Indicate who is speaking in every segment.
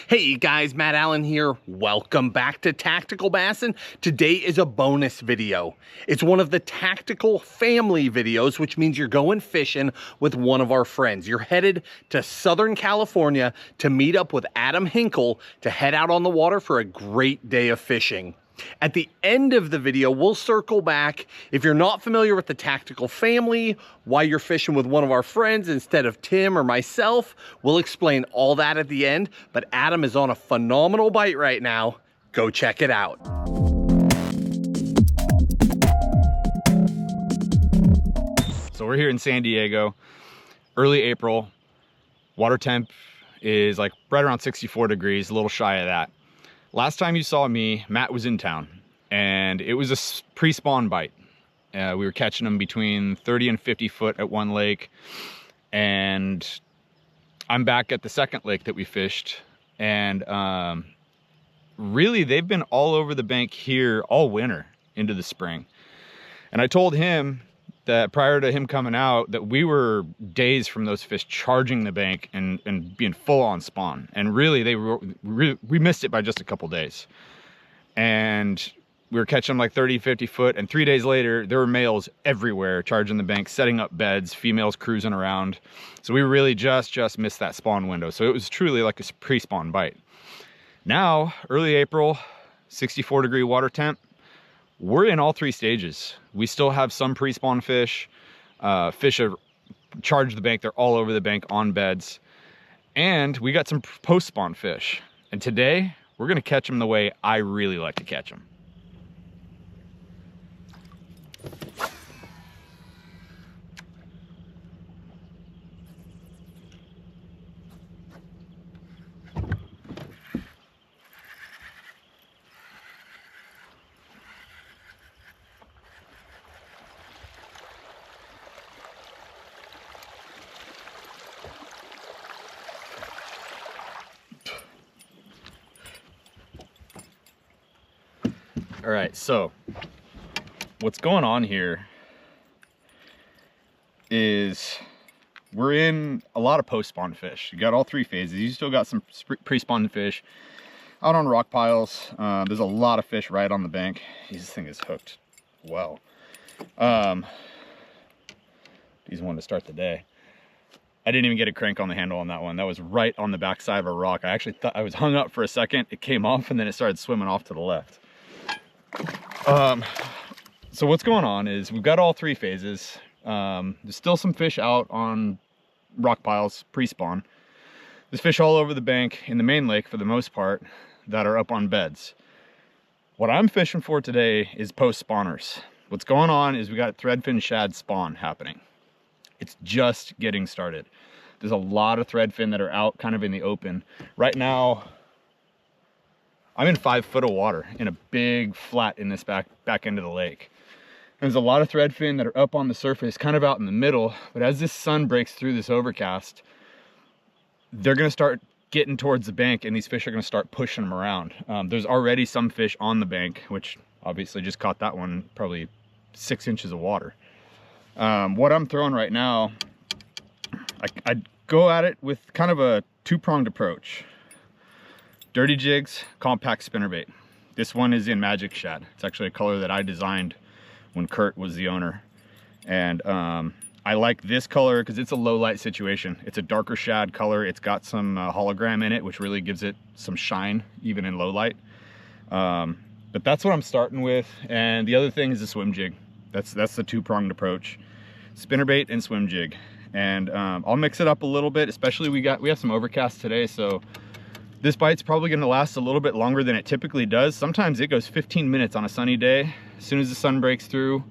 Speaker 1: Hey guys, Matt Allen here. Welcome back to Tactical Bassin'. Today is a bonus video. It's one of the tactical family videos, which means you're going fishing with one of our friends. You're headed to Southern California to meet up with Adam Hinkle to head out on the water for a great day of fishing. At the end of the video, we'll circle back. If you're not familiar with the tactical family, why you're fishing with one of our friends instead of Tim or myself, we'll explain all that at the end. But Adam is on a phenomenal bite right now. Go check it out.
Speaker 2: So we're here in San Diego, early April. Water temp is like right around 64 degrees, a little shy of that. Last time you saw me, Matt was in town, and it was a pre-spawn bite. We were catching them between 30 and 50 foot at one lake, and I'm back at the second lake that we fished, and really they've been all over the bank here all winter into the spring. And I told him that prior to him coming out that we were days from those fish charging the bank and being full on spawn. And really we missed it by just a couple days. And we were catching them like 30, 50 foot. And 3 days later, there were males everywhere charging the bank, setting up beds, females cruising around. So we really just missed that spawn window. So it was truly like a pre-spawn bite. Now, early April, 64 degree water temp. We're in all three stages. We still have some pre-spawn fish. Fish have charged the bank. They're all over the bank on beds. And we got some post-spawn fish. And today, we're gonna catch them the way I really like to catch them. All right, so what's going on here is we're in a lot of post-spawn fish. You got all three phases. You still got some pre-spawn fish out on rock piles. There's a lot of fish right on the bank. This thing is hooked well. He's one to start the day. I didn't even get a crank on the handle on that one. That was right on the backside of a rock. I actually thought I was hung up for a second. It came off and then it started swimming off to the left. So what's going on is we've got all three phases. There's still some fish out on rock piles pre-spawn. There's fish all over the bank in the main lake for the most part that are up on beds. What I'm fishing for today is post-spawners. What's going on is we got threadfin shad spawn happening. It's just getting started. There's a lot of threadfin that are out kind of in the open. Right now, I'm in 5 foot of water in a big flat in this back end of the lake. And there's a lot of threadfin that are up on the surface, kind of out in the middle, but as this sun breaks through this overcast, they're gonna start getting towards the bank and these fish are gonna start pushing them around. There's already some fish on the bank, which obviously just caught that one, probably 6 inches of water. What I'm throwing right now, I'd go at it with kind of a two-pronged approach. Dirty jigs, compact spinnerbait. This one is in Magic Shad. It's actually a color that I designed when Kurt was the owner. And I like this color because it's a low light situation. It's a darker shad color. It's got some hologram in it, which really gives it some shine, even in low light. But that's what I'm starting with. And the other thing is a swim jig. That's the two-pronged approach. Spinnerbait and swim jig. And I'll mix it up a little bit, especially we have some overcast today, so this bite's probably gonna last a little bit longer than it typically does. Sometimes it goes 15 minutes on a sunny day. As soon as the sun breaks through,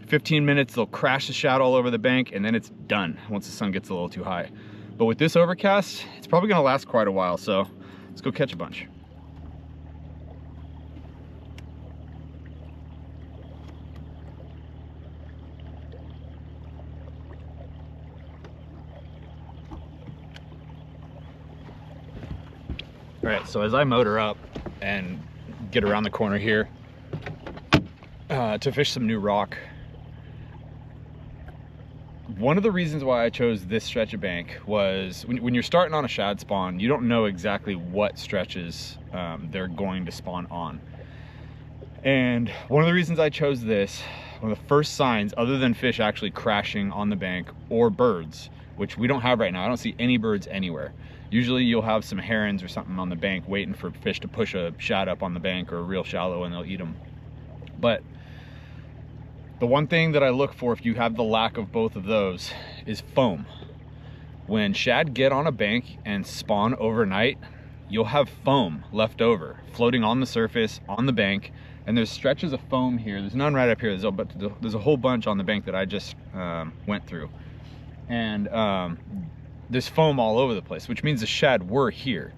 Speaker 2: 15 minutes, they'll crash the shad all over the bank and then it's done once the sun gets a little too high. But with this overcast, it's probably gonna last quite a while, so let's go catch a bunch. All right, so as I motor up and get around the corner here to fish some new rock, one of the reasons why I chose this stretch of bank was when you're starting on a shad spawn, you don't know exactly what stretches they're going to spawn on. And one of the reasons I chose this, one of the first signs, other than fish actually crashing on the bank or birds, which we don't have right now. I don't see any birds anywhere. Usually you'll have some herons or something on the bank waiting for fish to push a shad up on the bank or real shallow and they'll eat them. But the one thing that I look for if you have the lack of both of those is foam. When shad get on a bank and spawn overnight, you'll have foam left over, floating on the surface, on the bank, and there's stretches of foam here. There's none right up here, there's a whole bunch on the bank that I just went through. And there's foam all over the place, which means the shad were here.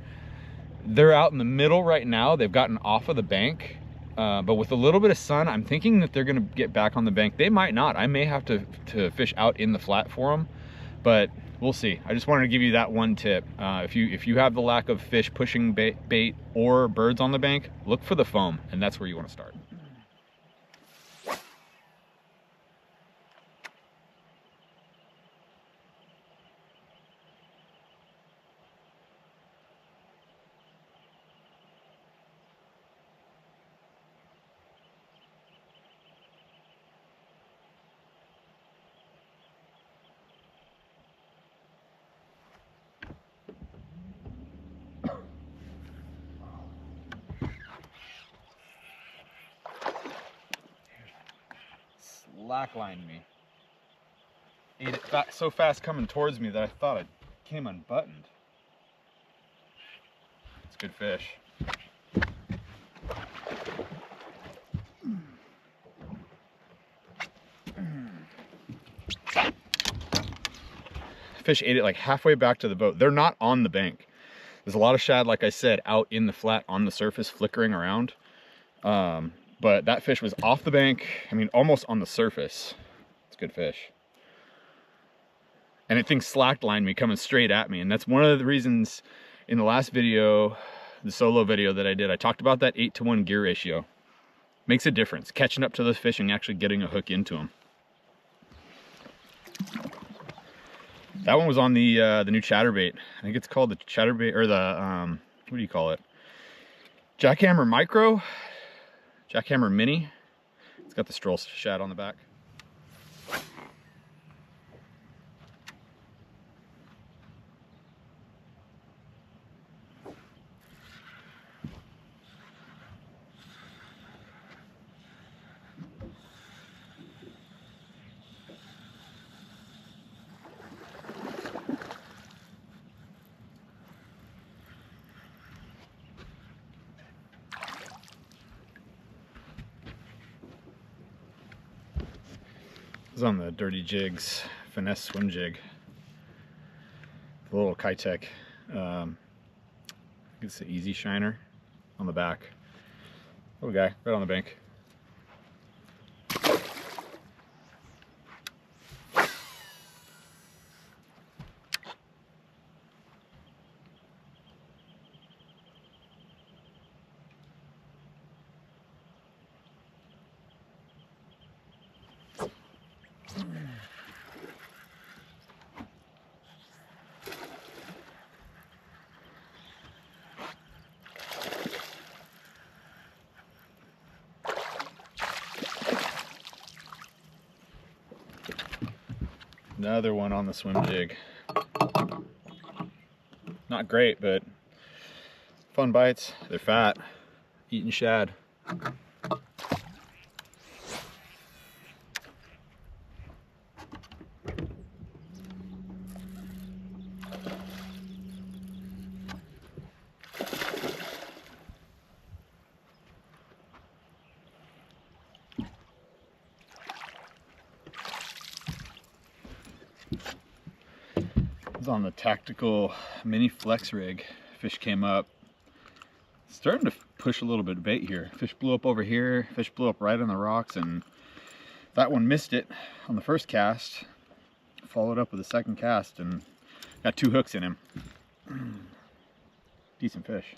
Speaker 2: They're out in the middle right now. They've gotten off of the bank. But with a little bit of sun, I'm thinking that they're gonna get back on the bank. They might not. I may have to fish out in the flat for them, but we'll see. I just wanted to give you that one tip. If you have the lack of fish pushing bait or birds on the bank, look for the foam, and that's where you want to start. Slacklined me. Ate it so fast coming towards me that I thought it came unbuttoned. It's good fish. Fish ate it like halfway back to the boat. They're not on the bank. There's a lot of shad, like I said, out in the flat on the surface flickering around. But that fish was off the bank, I mean, almost on the surface. It's good fish. And it thinks slacklined me coming straight at me. And that's one of the reasons in the last video, the solo video that I did, I talked about that 8-to-1 gear ratio. Makes a difference, catching up to those fish and actually getting a hook into them. That one was on the new chatterbait. I think it's called the chatterbait, or the, what do you call it? Jackhammer Micro? Jackhammer Mini. It's got the stroll shad on the back. This is on the Dirty Jigs finesse swim jig. The little Kitech. It's the Easy Shiner on the back. Little guy right on the bank. Another one on the swim jig. Not great, but fun bites. They're fat, eating shad. On the tactical mini flex rig, fish came up, starting to push a little bit of bait here. Fish blew up over here, fish blew up right on the rocks, and that one missed it on the first cast. Followed up with a second cast and got 2 hooks in him. Decent fish.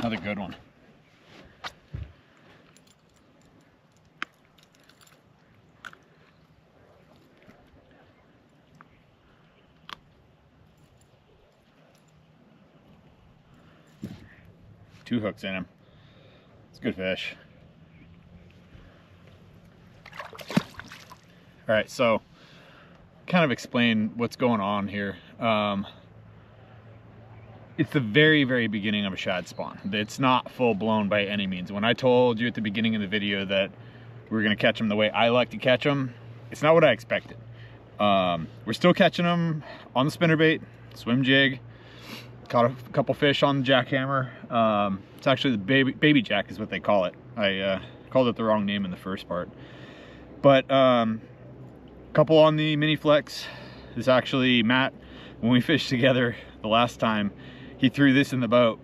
Speaker 2: Another good one. Two hooks in him. It's a good fish. All right, so kind of explain what's going on here. It's the very, very beginning of a shad spawn. It's not full blown by any means. When I told you at the beginning of the video that we were gonna catch them the way I like to catch them, it's not what I expected. We're still catching them on the spinnerbait, swim jig. Caught a couple fish on the jackhammer. It's actually the baby jack is what they call it. I called it the wrong name in the first part. But couple on the mini flex. This actually, Matt, when we fished together the last time, he threw this in the boat,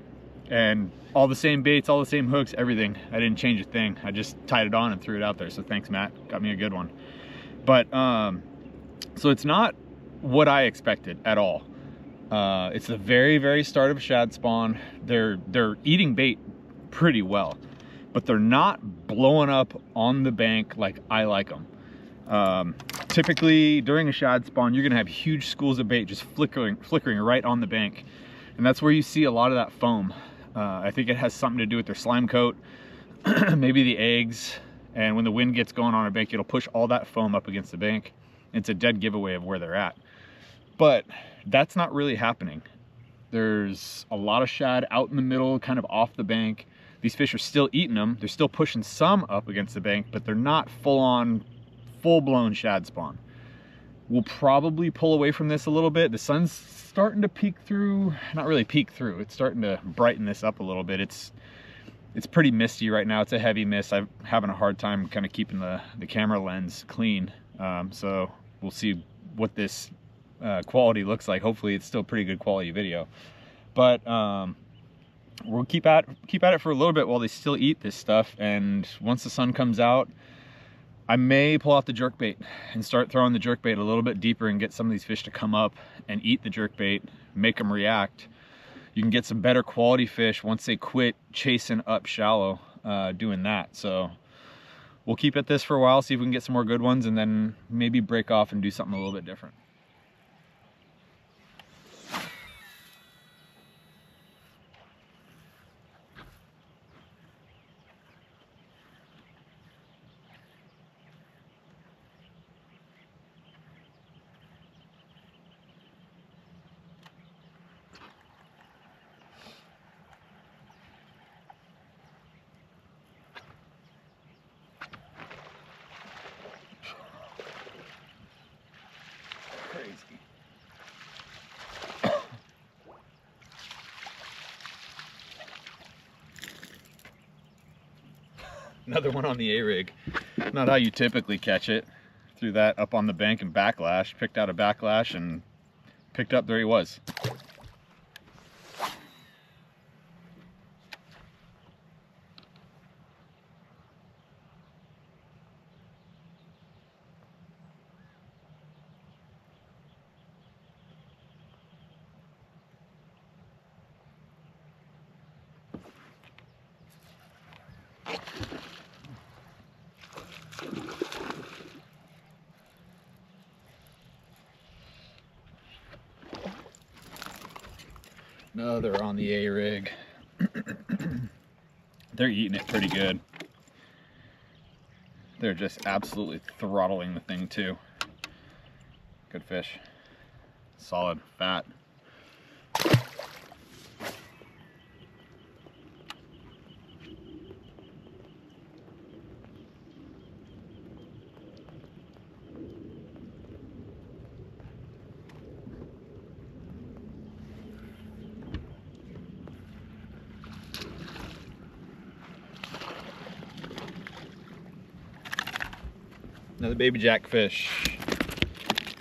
Speaker 2: and all the same baits, all the same hooks, everything. I didn't change a thing. I just tied it on and threw it out there. So thanks, Matt. Got me a good one. But so it's not what I expected at all. It's the very, very start of a shad spawn. They're eating bait pretty well, but they're not blowing up on the bank like I like them. Typically during a shad spawn, you're gonna have huge schools of bait just flickering right on the bank. And that's where you see a lot of that foam. I think it has something to do with their slime coat, maybe the eggs. And when the wind gets going on a bank, it'll push all that foam up against the bank. It's a dead giveaway of where they're at. But that's not really happening. There's a lot of shad out in the middle, kind of off the bank. These fish are still eating them. They're still pushing some up against the bank, but they're not full-blown shad spawn. We'll probably pull away from this a little bit. The sun's starting to peek through, not really peek through. It's starting to brighten this up a little bit. It's pretty misty right now. It's a heavy mist. I'm having a hard time kind of keeping the camera lens clean. So we'll see what this quality looks like. Hopefully it's still pretty good quality video, but we'll keep at it for a little bit while they still eat this stuff. And once the sun comes out, I may pull out the jerkbait and start throwing the jerkbait a little bit deeper and get some of these fish to come up and eat the jerkbait, make them react. You can get some better quality fish once they quit chasing up shallow doing that. So we'll keep at this for a while, see if we can get some more good ones, and then maybe break off and do something a little bit different. Crazy. Another one on the A-rig. Not how you typically catch it. Threw that up on the bank and backlash, picked out a backlash and picked up, there he was. Another on the A-rig. They're eating it pretty good. They're just absolutely throttling the thing too. Good fish. Solid, fat. Another baby jackfish.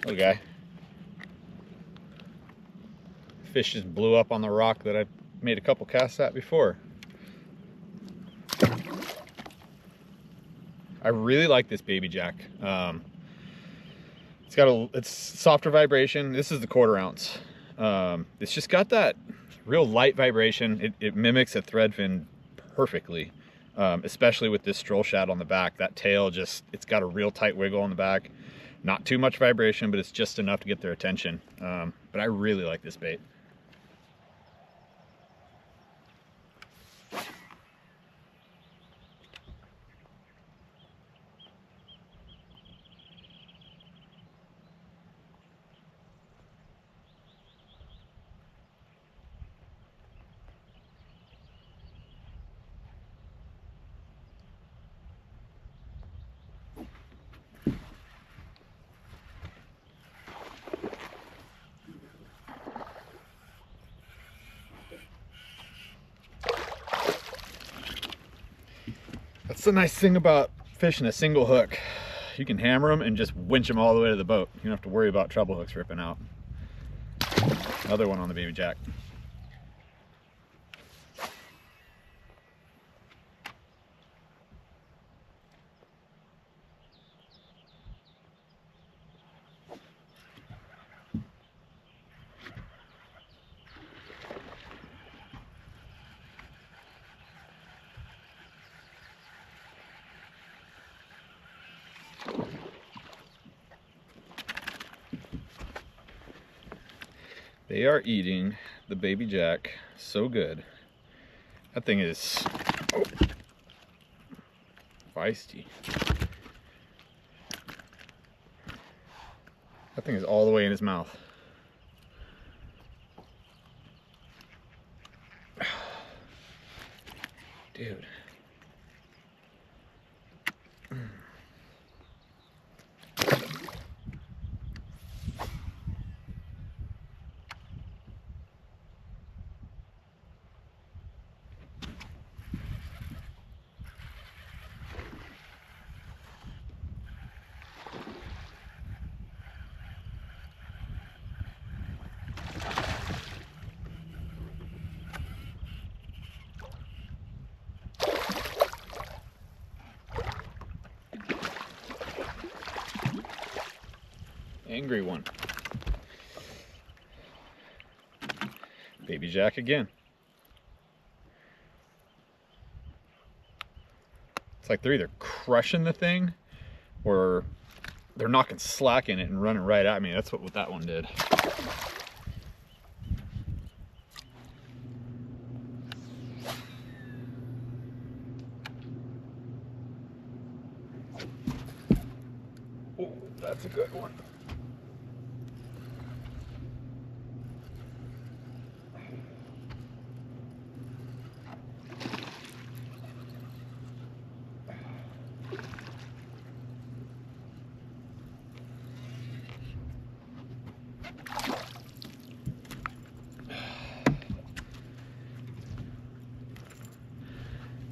Speaker 2: Little guy. Fish just blew up on the rock that I made a couple casts at before. I really like this baby jack. It's softer vibration. This is the 1/4 ounce. It's just got that real light vibration. It mimics a thread fin perfectly, especially with this stroll shad on the back. That tail it's got a real tight wiggle on the back. Not too much vibration, but it's just enough to get their attention. But I really like this bait. That's the nice thing about fishing a single hook. You can hammer them and just winch them all the way to the boat. You don't have to worry about treble hooks ripping out. Another one on the baby jack. They are eating the baby jack so good. That thing is feisty. That thing is all the way in his mouth. Dude. Angry one. Baby jack again. It's like they're either crushing the thing or they're knocking slack in it and running right at me. That's what that one did. Oh, that's a good one.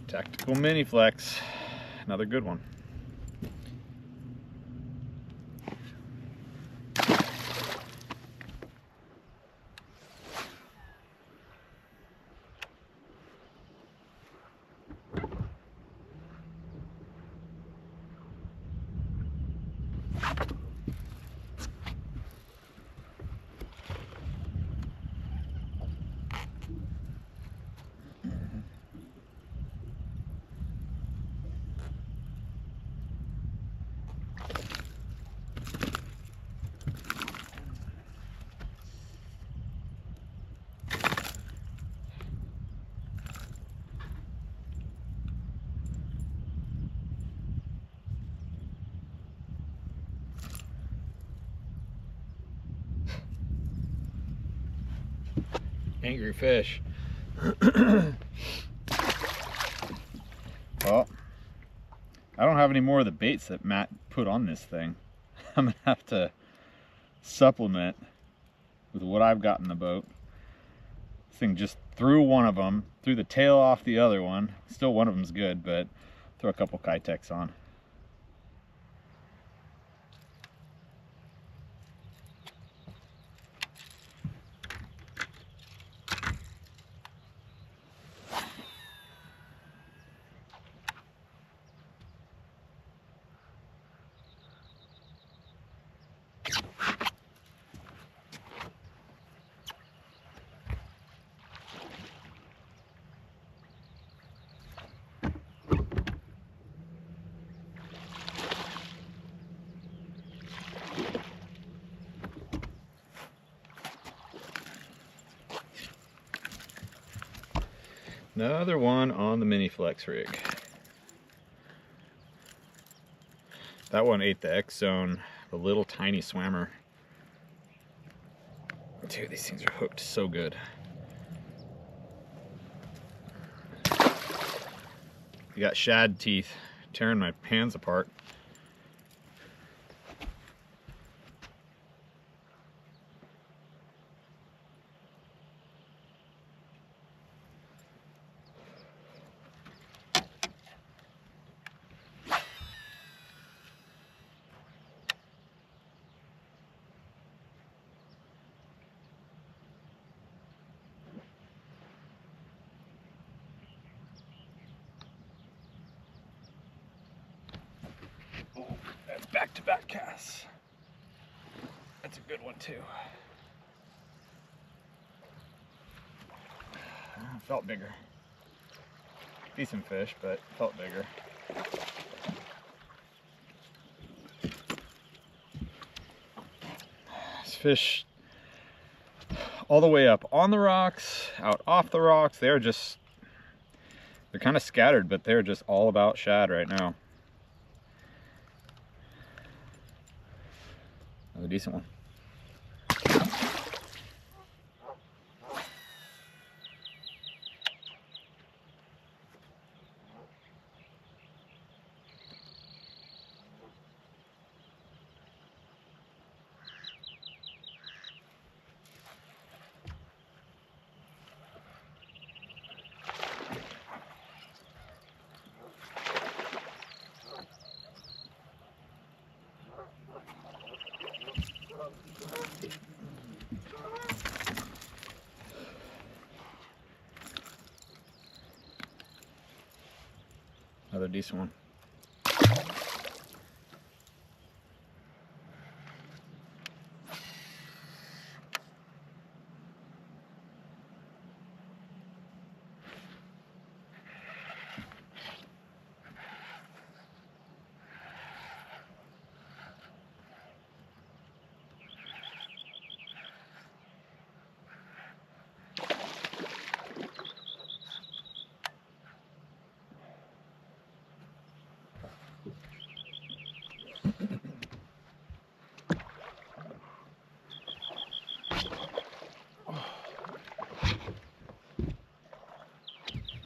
Speaker 2: Tactical mini flex, another good one. Angry fish. Well, I don't have any more of the baits that Matt put on this thing. I'm gonna have to supplement with what I've got in the boat. This thing just threw one of them, threw the tail off the other one. Still one of them's good, but throw a couple Kitex on. Another one on the mini flex rig. That one ate the X zone, the little tiny swammer. Dude, these things are hooked so good. You got shad teeth tearing my hands apart. Back-to-back casts. That's a good one too. Felt bigger. Decent fish, but felt bigger. This fish all the way up on the rocks, out off the rocks, they're kind of scattered, but they're just all about shad right now. Another decent one. Another decent one.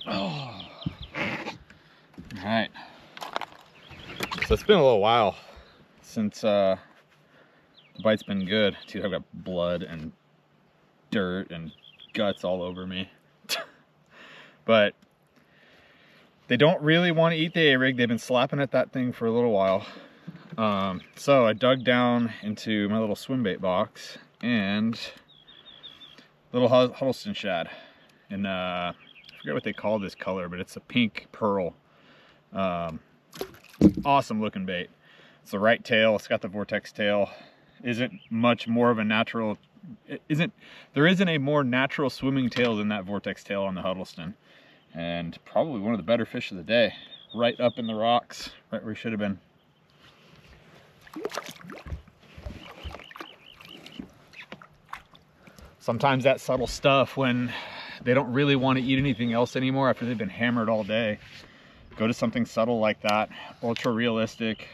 Speaker 2: Oh. All right. So it's been a little while since the bite's been good. Dude, I've got blood and dirt and guts all over me. But they don't really want to eat the A-rig. They've been slapping at that thing for a little while. So I dug down into my little swim bait box and little Huddleston shad. And I forget what they call this color, but it's a pink pearl. Awesome looking bait. It's the right tail. It's got the vortex tail. Isn't much more of a natural. There isn't a more natural swimming tail than that vortex tail on the Huddleston, and probably one of the better fish of the day. Right up in the rocks, right where he should have been. Sometimes that subtle stuff, when they don't really want to eat anything else anymore after they've been hammered all day, go to something subtle like that, ultra realistic,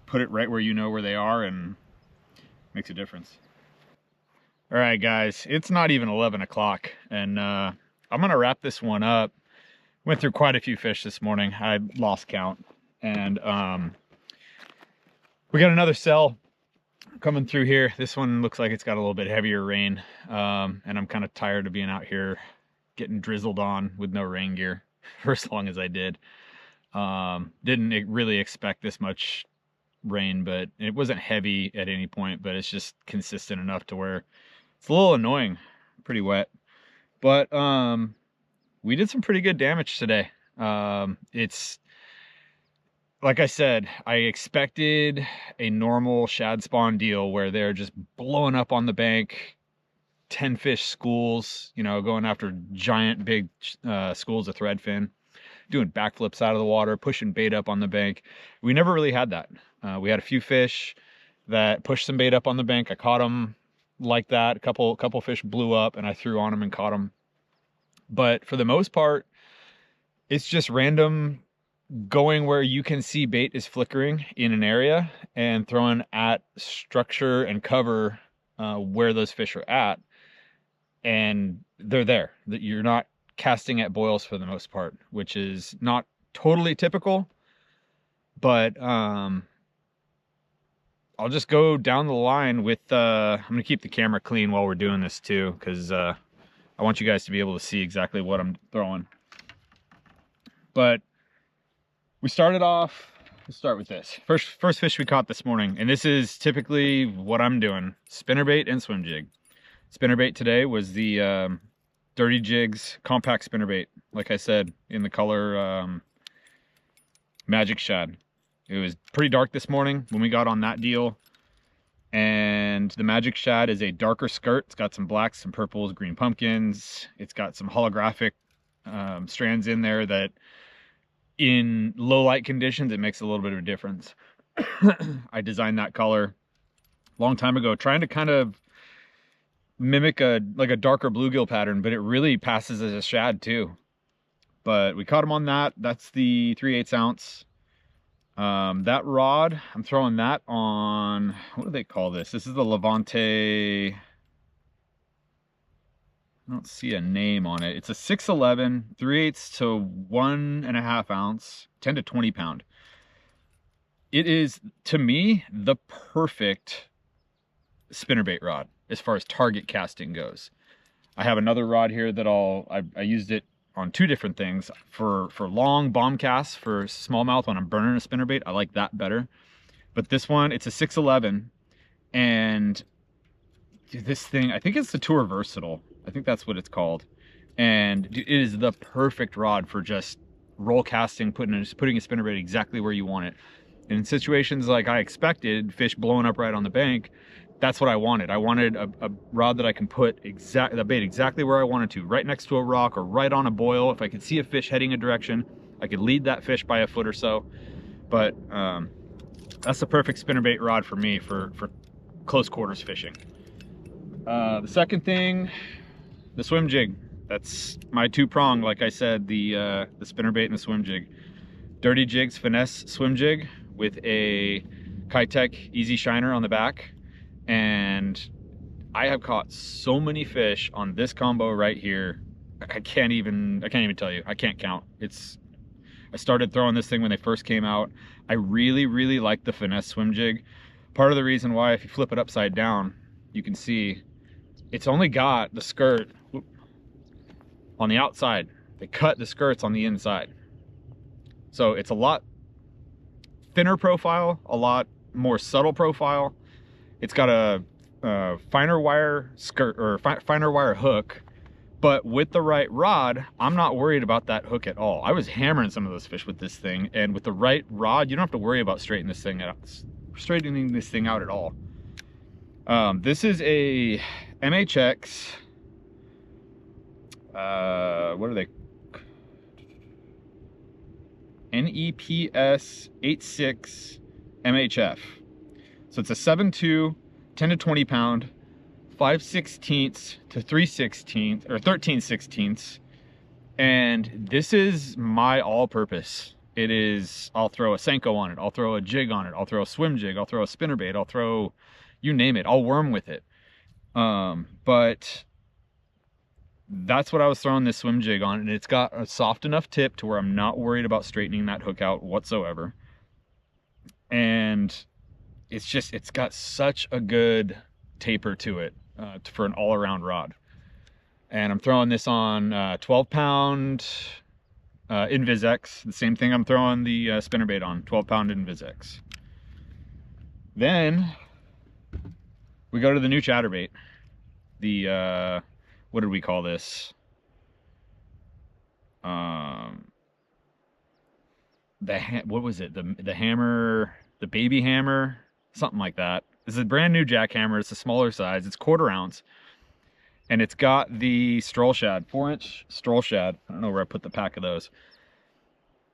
Speaker 2: put it right where you know where they are, and makes a difference. All right, guys, it's not even 11 o'clock, and I'm gonna wrap this one up. Went through quite a few fish this morning. I lost count, and we got another cell coming through here. This one looks like it's got a little bit heavier rain, and I'm kind of tired of being out here getting drizzled on with no rain gear for as long as I did. Didn't really expect this much rain, but it wasn't heavy at any point, but it's just consistent enough to where it's a little annoying. Pretty wet, but we did some pretty good damage today. It's like I said, I expected a normal shad spawn deal where they're just blowing up on the bank, 10 fish schools, you know, going after giant big schools of threadfin, doing backflips out of the water, pushing bait up on the bank. We never really had that. We had a few fish that pushed some bait up on the bank. I caught them like that. A couple fish blew up and I threw on them and caught them. But for the most part, It's just random going where you can see bait is flickering in an area and throwing at structure and cover where those fish are at, and they're there. That you're not casting at boils for the most part, which is not totally typical, but I'll just go down the line with I'm gonna keep the camera clean while we're doing this too, because I want you guys to be able to see exactly what I'm throwing. But we started off, let's start with this. First fish we caught this morning, and this is typically what I'm doing: spinnerbait and swim jig. Spinnerbait today was the Dirty Jigs compact spinnerbait, like I said, in the color Magic Shad. It was pretty dark this morning when we got on that deal, and the Magic Shad is a darker skirt. It's got some blacks, some purples, green pumpkins. It's got some holographic strands in there that in low light conditions, it makes a little bit of a difference. I designed that color a long time ago, trying to kind of mimic a darker bluegill pattern, but it really passes as a shad too. But we caught him on that. That's the 3/8 ounce. That rod, I'm throwing that on, what do they call this? This is the Levante, I don't see a name on it. It's a 611, 3/8 to 1.5 ounce, 10 to 20 pound. It is, to me, the perfect spinnerbait rod as far as target casting goes. I have another rod here that I used it on 2 different things. For long bomb casts for smallmouth when I'm burning a spinnerbait, I like that better. But this one, it's a 611, and this thing, I think it's the Tour Versatile. I think that's what it's called. And it is the perfect rod for just roll casting, putting a spinnerbait exactly where you want it. And in situations like I expected, fish blowing up right on the bank, that's what I wanted. I wanted a rod that I can put the bait exactly where I wanted to, right next to a rock or right on a boil. If I could see a fish heading a direction, I could lead that fish by a foot or so. But that's the perfect spinnerbait rod for me for close quarters fishing. The second thing, the swim jig. That's my 2-prong, like I said, the spinnerbait and the swim jig. Dirty Jigs finesse swim jig with a Kitech Easy Shiner on the back. And I have caught so many fish on this combo right here. I can't even tell you. I can't count. I started throwing this thing when they first came out. I really, really like the finesse swim jig. Part of the reason why, if you flip it upside down, you can see it's only got the skirt on the outside. They cut the skirts on the inside. So it's a lot thinner profile, a lot more subtle profile. It's got a finer wire skirt, or finer wire hook, but with the right rod, I'm not worried about that hook at all. I was hammering some of those fish with this thing, and with the right rod, you don't have to worry about straightening this thing out at all. This is a MHX, what are they? NEPS 86 MHF. So it's a 7.2, 10 to 20 pound, 5/16 to 3/16 or 13/16. And this is my all-purpose. It is, I'll throw a Senko on it, I'll throw a jig on it, I'll throw a swim jig, I'll throw a spinnerbait, I'll throw, you name it, I'll worm with it. But that's what I was throwing this swim jig on, and it's got a soft enough tip to where I'm not worried about straightening that hook out whatsoever. And it's got such a good taper to it for an all-around rod. And I'm throwing this on 12-pound Invis-X, the same thing I'm throwing the spinnerbait on, 12-pound Invis-X. Then we go to the new chatterbait. The what did we call this? What was it? The hammer, the baby hammer, something like that. This is a brand new jackhammer. It's a smaller size. It's 1/4 ounce, and it's got the stroll shad, 4-inch stroll shad. I don't know where I put the pack of those.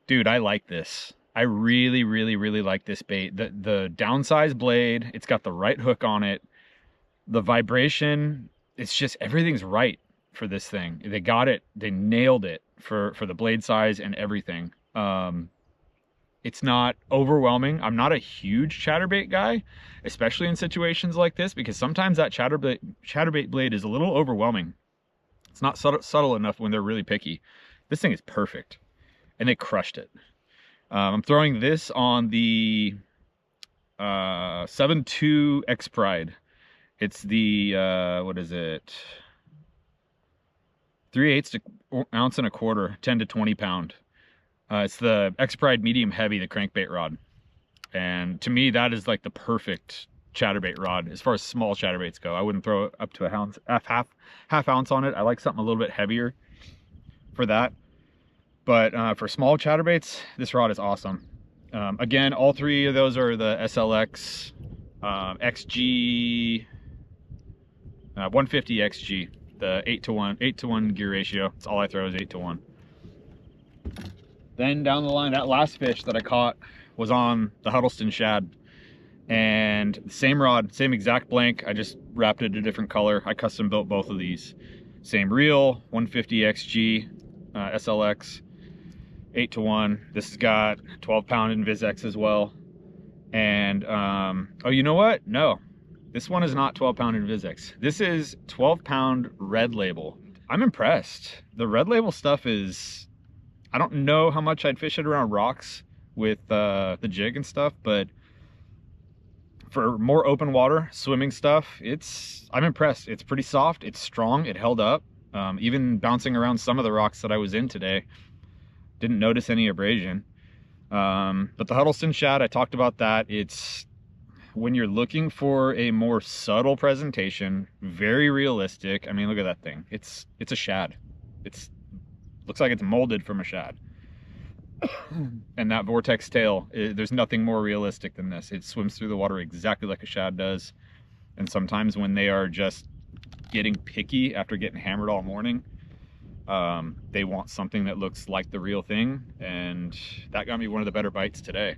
Speaker 2: Dude, I like this. I really, really, really like this bait. The downsized blade. It's got the right hook on it. The vibration. It's just, everything's right for this thing. They got it. They nailed it. for the blade size and everything. It's not overwhelming. I'm not a huge chatterbait guy, especially in situations like this, because sometimes that chatterbait blade is a little overwhelming. It's not subtle enough when they're really picky. This thing is perfect, and they crushed it. I'm throwing this on the 7.2 X Pride. It's the what is it? 3/8 ounce and a quarter, 10 to 20 pound. It's the X Pride medium heavy, the crankbait rod. And to me, that is like the perfect chatterbait rod as far as small chatterbaits go. I wouldn't throw it up to a half ounce on it. I like something a little bit heavier for that. But for small chatterbaits, this rod is awesome. Again, all three of those are the SLX XG 150 XG, the 8-to-1 gear ratio. That's all I throw is 8-to-1. Then down the line, that last fish that I caught was on the Huddleston Shad, and same rod, same exact blank. I just wrapped it a different color. I custom built both of these. Same reel, 150 XG SLX, 8-to-1. This has got 12-pound Invis-X as well. And oh, you know what? No, this one is not 12-pound Invis-X. This is 12-pound Red Label. I'm impressed. The Red Label stuff is, I don't know how much I'd fish it around rocks with the jig and stuff, but for more open water swimming stuff, I'm impressed. It's pretty soft, it's strong, it held up. Even bouncing around some of the rocks that I was in today, didn't notice any abrasion. But the Huddleston Shad, I talked about that. It's, when you're looking for a more subtle presentation, very realistic. I mean, look at that thing. It's a shad. Looks like it's molded from a shad. And that vortex tail, there's nothing more realistic than this. It swims through the water exactly like a shad does. And sometimes when they are just getting picky after getting hammered all morning, they want something that looks like the real thing, and that got me one of the better bites today.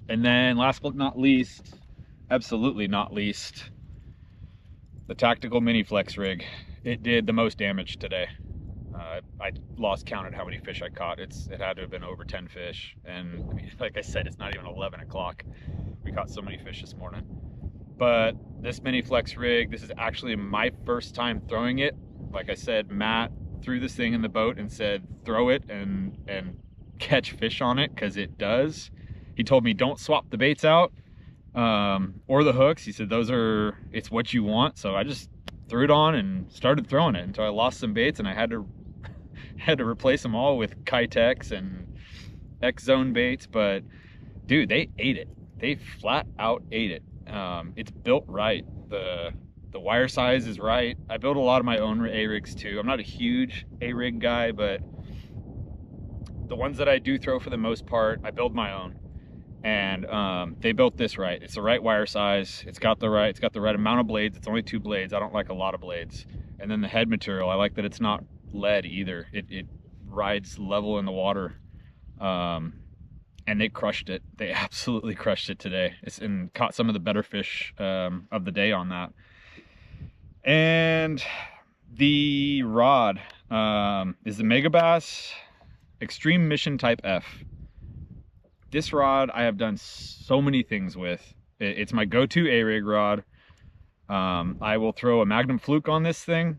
Speaker 2: And then last but not least, absolutely not least, the tactical mini flex rig. It did the most damage today. I lost count at how many fish I caught. It had to have been over 10 fish, and I mean, like I said, it's not even 11 o'clock. We caught so many fish this morning. But this mini flex rig, this is actually my first time throwing it. Like I said, Matt threw this thing in the boat and said throw it and catch fish on it, because it does. He told me don't swap the baits out or the hooks. He said it's what you want. So I just threw it on and started throwing it until I lost some baits, and I had to replace them all with Kitex and X Zone baits. But dude, they ate it. They flat out ate it. It's built right. The wire size is right. I build a lot of my own A-rigs too. I'm not a huge A-rig guy, but the ones that I do throw, for the most part, I build my own. And they built this right. It's the right wire size. It's got the right amount of blades. It's only 2 blades. I don't like a lot of blades. And then the head material, I like that it's not lead either. It rides level in the water. And they crushed it. They absolutely crushed it today. And caught some of the better fish of the day on that. And the rod is the Megabass Extreme Mission Type F. This rod I have done so many things with. It's my go-to A-rig rod. I will throw a Magnum Fluke on this thing,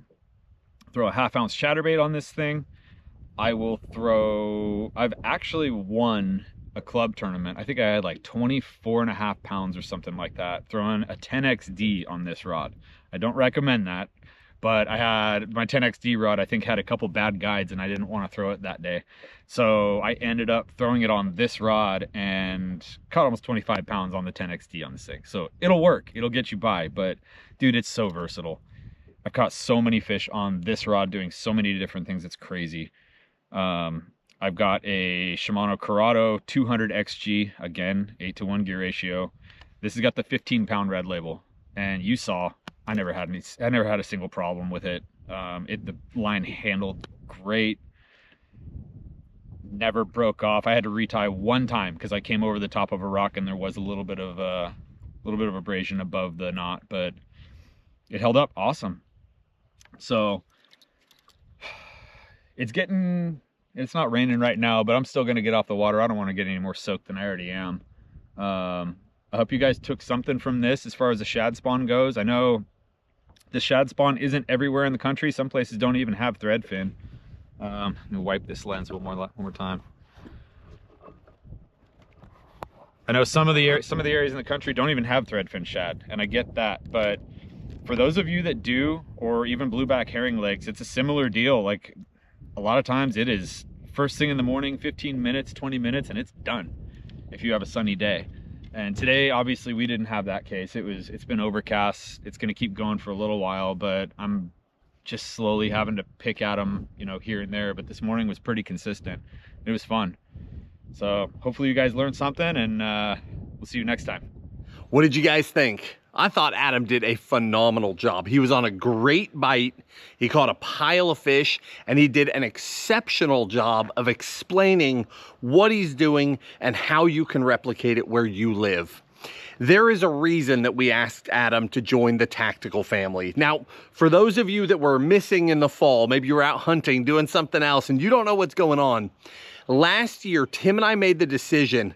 Speaker 2: throw a 1/2 ounce chatterbait on this thing. I've actually won a club tournament. I think I had like 24.5 pounds or something like that, throwing a 10XD on this rod. I don't recommend that, but I had my 10XD rod, I think, had a couple bad guides, and I didn't want to throw it that day. So I ended up throwing it on this rod and caught almost 25 pounds on the 10XD on this thing. So it'll work, it'll get you by, but dude, it's so versatile. I've caught so many fish on this rod doing so many different things, it's crazy. I've got a Shimano Corrado 200 XG, again, 8-to-1 gear ratio. This has got the 15-pound Red Label, and you saw I never had a single problem with it. The line handled great, never broke off. I had to retie one time because I came over the top of a rock and there was a little bit of abrasion above the knot, but it held up awesome. So it's not raining right now, but I'm still gonna get off the water. I don't want to get any more soaked than I already am. I hope you guys took something from this as far as the shad spawn goes. I know the shad spawn isn't everywhere in the country. Some places don't even have threadfin. Let me wipe this lens one more time. I know some of the areas in the country don't even have threadfin shad, and I get that, but for those of you that do, or even blueback herring legs, it's a similar deal. Like, a lot of times it is first thing in the morning, 15 minutes, 20 minutes, and it's done if you have a sunny day. And today, obviously, we didn't have that case. It's been overcast. It's going to keep going for a little while, but I'm just slowly having to pick at them, you know, here and there. But this morning was pretty consistent. It was fun. So hopefully you guys learned something, and we'll see you next time.
Speaker 1: What did you guys think? I thought Adam did a phenomenal job. He was on a great bite. He caught a pile of fish, and he did an exceptional job of explaining what he's doing and how you can replicate it where you live. There is a reason that we asked Adam to join the tactical family. Now, for those of you that were missing in the fall, maybe you were out hunting, doing something else, and you don't know what's going on. Last year, Tim and I made the decision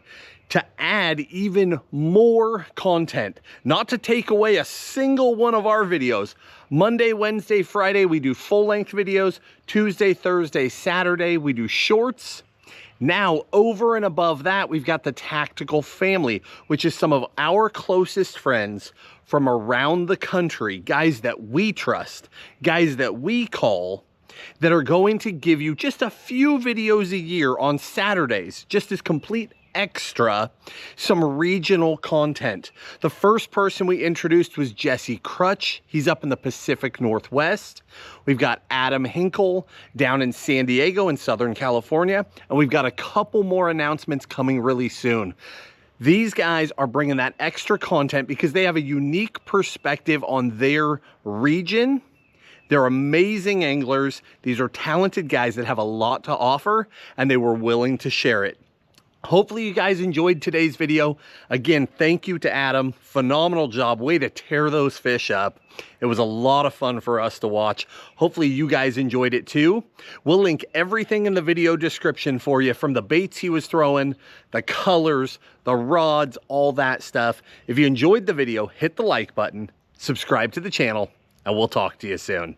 Speaker 1: to add even more content, not to take away a single one of our videos. Monday, Wednesday, Friday, we do full-length videos. Tuesday, Thursday, Saturday, we do shorts. Now, over and above that, we've got the tactical family, which is some of our closest friends from around the country, guys that we trust, guys that we call, that are going to give you just a few videos a year on Saturdays, just as complete extra, some regional content. The first person we introduced was Jesse Crutch. He's up in the Pacific Northwest. We've got Adam Hinkle down in San Diego in Southern California, and we've got a couple more announcements coming really soon. These guys are bringing that extra content because they have a unique perspective on their region. They're amazing anglers. These are talented guys that have a lot to offer, and they were willing to share it. Hopefully you guys enjoyed today's video. Again, thank you to Adam. Phenomenal job. Way to tear those fish up. It was a lot of fun for us to watch. Hopefully you guys enjoyed it too. We'll link everything in the video description for you, from the baits he was throwing, the colors, the rods, all that stuff. If you enjoyed the video, hit the like button, subscribe to the channel, and we'll talk to you soon.